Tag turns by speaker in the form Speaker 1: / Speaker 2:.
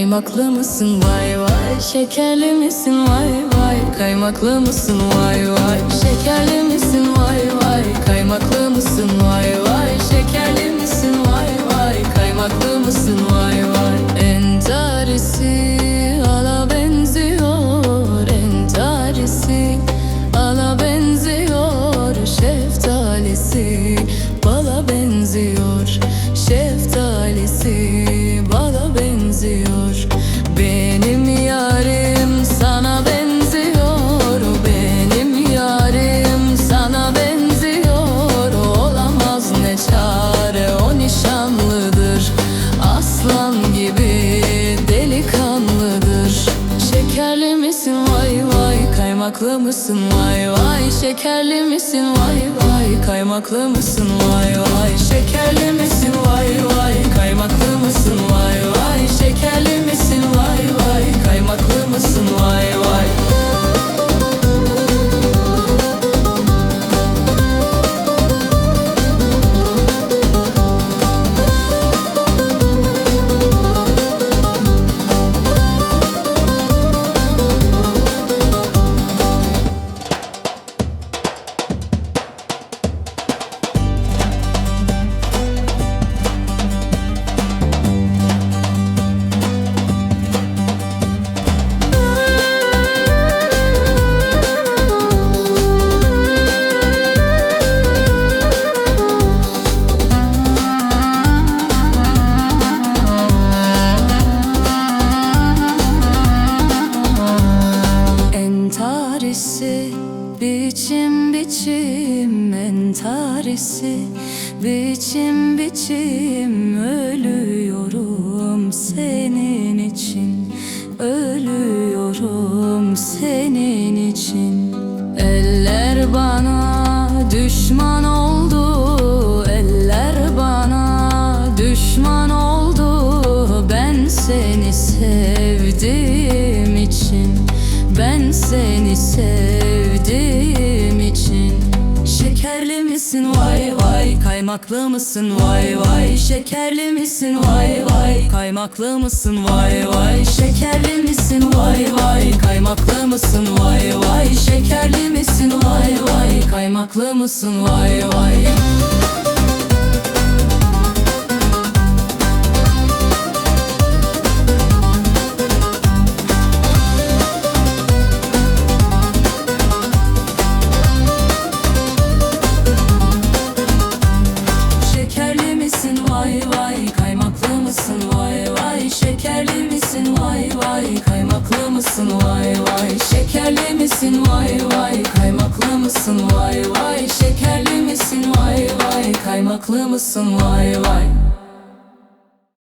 Speaker 1: Kaymaklı mısın vay vay, şekerli misin vay vay, kaymaklı mısın vay vay, şekerli misin vay vay, kaymaklı mısın vay vay, şekerli misin vay vay, kaymaklı mısın vay vay. Entarisi ala benziyor, entarisi ala benziyor, şeftalisi bala benziyor, şeftalisi bala benziyor. Benim yarim sana benziyor, benim yarim sana benziyor. Olamaz ne çare, o nişanlıdır, aslan gibi delikanlıdır. Şekerli misin vay vay, kaymaklı mısın vay vay, şekerli misin vay vay, kaymaklı mısın vay vay, şekerli misin vay vay, kaymaklı mısın vay vay, şekerli misin vay vay, kaymaklı mısın vay vay. Entarisi biçim biçim, entarisi biçim biçim, ölüyorum senin için, ölüyorum senin için. Eller bana düşman oldu, eller bana düşman oldu. Ben seni sevdiğim için, ben seni sevdiğim için. Şekerli misin vay vay, kaymaklı mısın vay vay, şekerli misin vay vay, kaymaklı mısın vay vay, şekerli misin vay vay, kaymaklı mısın vay vay, şekerli misin vay vay, kaymaklı mısın vay vay. Vay vay, kaymaklı mısın vay vay, şekerli misin vay vay, kaymaklı mısın vay vay, şekerli misin vay vay, kaymaklı mısın vay vay, şekerli misin vay vay, kaymaklı mısın vay vay.